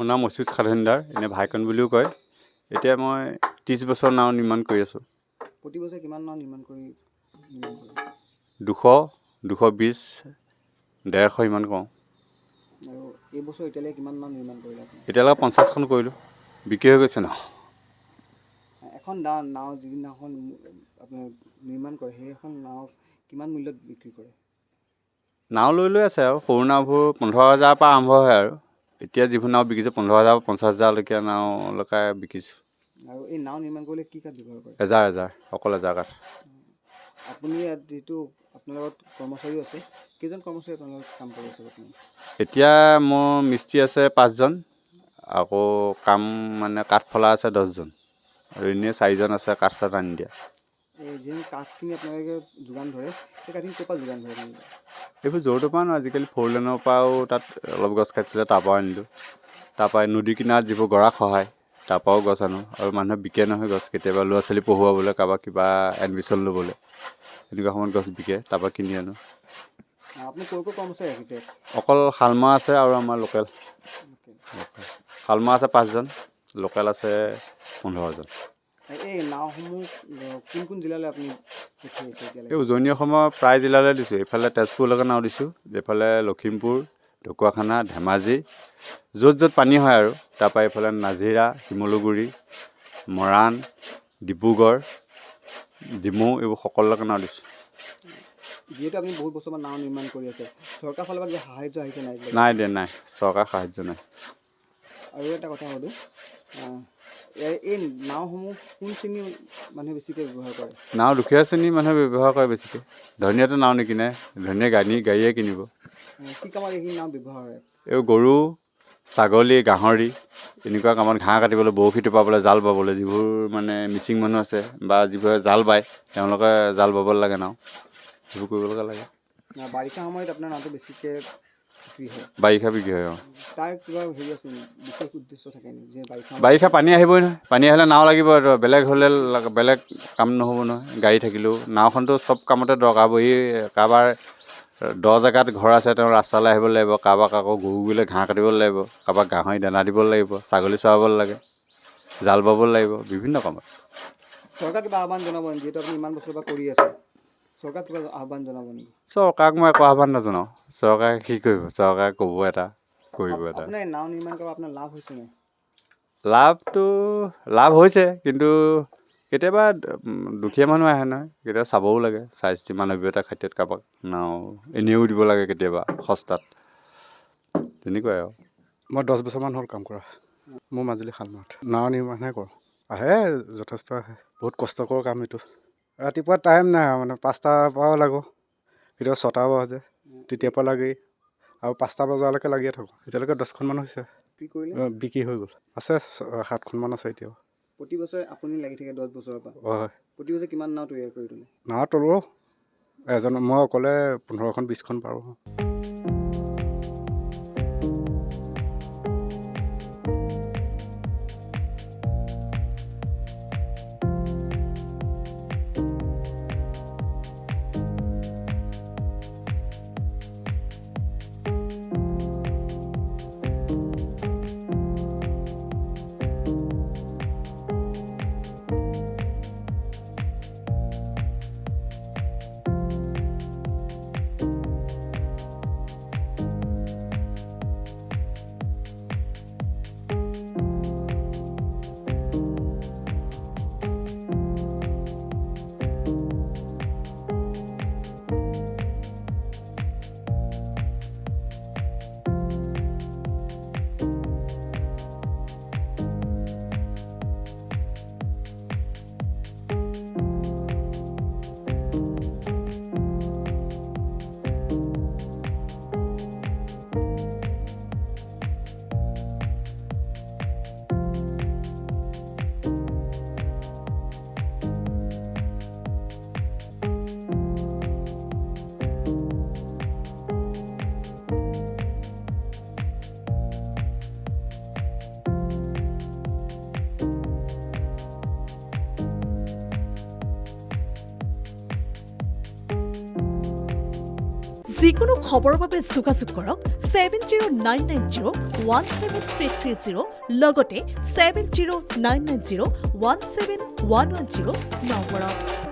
মোৰ নাম অচ্যুত সাধনীদাৰ, এনে ভাইকন বুলিও কয়। এতিয়া মই 30 বছৰ নাও নিৰ্মাণ কৰি আছোঁ। প্ৰতি বছৰে কিমান নাও নিৰ্মাণ কৰে? 200, 220, 150 ইমান কৰোঁ। আৰু এই বছৰ এতিয়ালৈকে কিমান নাও নিৰ্মাণ কৰিলে আপুনি? এতিয়ালৈকে 50খন কৰিলোঁ, বিক্ৰী হৈ গৈছে ন। এখন নাও যিদিনাখন আপোনাৰ নিৰ্মাণ কৰে সেইখন নাও কিমান মূল্যত বিক্ৰী কৰে? নাও লৈ আছে আৰু সৰু নাওবোৰ 15,000 পৰা আৰম্ভ হয় আৰু এতিয়া যিবোৰ নাও বিকিছোঁ 15,000, 50,000লৈকে নাওলৈকে বিকিছোঁ। আৰু এই নাও নিৰ্মাণ কৰিলে কি কাঠ ব্যৱহাৰ কৰে? অকল এজাৰ কাঠ। আপুনি ইয়াত যিটো আপোনাৰ লগত কৰ্মচাৰী আছে, কেইজন কৰ্মচাৰী আপোনাৰ লগত কাম কৰি আছে বৰ্তমান? এতিয়া মোৰ মিস্ত্ৰী আছে 5জন, আকৌ কাম মানে কাঠফলা আছে 10জন, আৰু এনেই 4জন আছে কাঠ চাঠ আনি দিয়া। এই যিখিনি কাঠখিনি আপোনালোকে যোগান ধৰে, সেই কাঠখিনি ক'ৰ পৰা যোগান ধৰে আপোনালোকে? এইবোৰ য'ৰ পৰা আজিকালি 4 লেনৰ পৰাও তাত অলপ গছ কাটিছিলে, তাৰপৰাও আনিলোঁ। তাৰপৰা নদী কিনাৰত যিবোৰ গৰা খহায় তাৰপৰাও গছ আনোঁ, আৰু মানুহে বিকে নহয় গছ, কেতিয়াবা ল'ৰা ছোৱালী পঢ়ুৱাবলৈ, কাৰোবাক কিবা এডমিশ্যন ল'বলৈ, এনেকুৱা সময়ত গছ বিকে, তাৰপৰা কিনি আনোঁ। আপুনি ক'ৰ কৰ্মচাৰী ৰাখিছে? অকল শালমৰা আছে আৰু আমাৰ লোকেল। শালমৰা আছে 5জন, লোকেল আছে 15জন। এই নাওসমূহ কোন কোন জিলালৈ আপুনি পঠিয়াইছে? এই উজনি অসমৰ প্ৰায় জিলালৈ দিছোঁ। এইফালে তেজপুৰলৈকে নাও দিছোঁ, এইফালে লখিমপুৰ, ঢকুৱাখানা, ধেমাজি, য'ত য'ত পানী হয় আৰু তাৰপৰা এইফালে নাজিৰা, শিমলুগুৰি, মৰাণ, ডিব্ৰুগড়, ডিমৌ, এইবোৰ সকলোলৈকে নাও দিছোঁ। যিহেতু আপুনি বহুত বছৰমান নাও নিৰ্মাণ কৰি আছে, চৰকাৰৰ ফালৰ পৰা সাহাৰ্য আহিছে নাই? নাই, চৰকাৰৰ সাহাৰ্য নাই। আৰু এটা কথা সুধোঁ, এই নাওসমূহ কোন শ্ৰেণীৰ মানুহে বেছিকৈ ব্যৱহাৰ কৰে? নাও দুখীয়া শ্ৰেণীৰ মানুহে ব্যৱহাৰ কৰে বেছিকৈ। ধনীয়াটো নাও নিকিনে, ধনীয়া গাড়ীয়ে কিনিব। কি কামত এইখিনি নাও ব্যৱহাৰ হয়? এই গৰু, ছাগলী, গাহৰি, এনেকুৱা কামত, ঘাঁহ কাটিবলৈ, বৰশী টোপাবলৈ, জাল বাবলৈ, যিবোৰ মানে মিচিং মানুহ আছে বা যিবোৰে জাল বায়, তেওঁলোকে জাল বাবলৈ লাগে নাও, সেইবোৰ কৰিবলৈকে লাগে। বাৰিষা সময়ত আপোনাৰ নাওটো বেছিকৈ বিক্ৰী হয়? বাৰিষা বিক্ৰী হয়, অঁ। তাৰ কিবা হেৰি আছে নেকি, বিশেষ উদ্দেশ্য থাকে নেকি, যে বাৰিষা পানী আহিবই নহয়, পানী আহিলে নাও লাগিব, বেলেগ হ'লে বেলেগ কাম নহ'ব নহয়, গাড়ী থাকিলেও। নাওখনতো চব কামতে দৰকাৰ হ'ব। কাৰোবাৰ দ জেগাত ঘৰ আছে, তেওঁ ৰাস্তালৈ আহিব লাগিব, কাৰোবাক আকৌ গৰু গ'লে ঘাঁহ কাটিব লাগিব, কাৰোবাক গাহৰি দানা দিব লাগিব, ছাগলী চৰাব লাগে, জাল বাব লাগিব, বিভিন্ন কামত। চৰকাৰক কিবা আহ্বান জনাব নেকি, যিহেতু আপুনি ইমান বছৰৰ পৰা কৰি আছে, চৰকাৰক কিবা আহ্বান জনাব নেকি? চৰকাৰক মই একো আহ্বান নজনাওঁ। চৰকাৰে কি কৰিব, চৰকাৰে ক'ব এটা, কৰিব এটা। আপোনাৰ নাও নিৰ্মাণ কৰা আপোনাৰ লাভ হৈছে নাই? লাভ হৈছে, কিন্তু কেতিয়াবা দুখীয়া মানুহ আহে নহয়, কেতিয়াবা চাবও লাগে, চাই চিতি মানৱীয়তাৰ খাতিৰত কাৰোবাক নাও এনেও দিব লাগে কেতিয়াবা সস্তাত, তেনেকুৱাই আৰু। মই 10 বছৰমান হ'ল কাম কৰা। মোৰ মাজুলী শালমৰাত নাও নিৰ্মাণহে কৰোঁ। আহে, যথেষ্ট আহে, বহুত কষ্টকৰ কাম এইটো। ৰাতিপুৱা টাইম নাই আৰু, মানে 5টাৰ পৰাও লাগোঁ, কেতিয়াবা 6টা বাজে, তেতিয়াৰ পৰা লাগি আৰু 5টা বজালৈকে লাগিয়ে থাকোঁ। এতিয়ালৈকে 10খনমান হৈছে। বিক্ৰী হৈ গ'ল, আছে 7খনমান আছে এতিয়াও। প্ৰতি বছৰে আপুনি লাগি থাকে 10 বছৰৰ পৰা? হয়। প্ৰতি বছৰে কিমান নাও তৈয়াৰ কৰি তোলে? নাও তোলোঁ, মই অকলে 15খন 20খন পাৰোঁ। যিকোনো খবৰৰ বাবে যোগাযোগ কৰক 7099017330 লগতে 7099017110 নম্বৰত।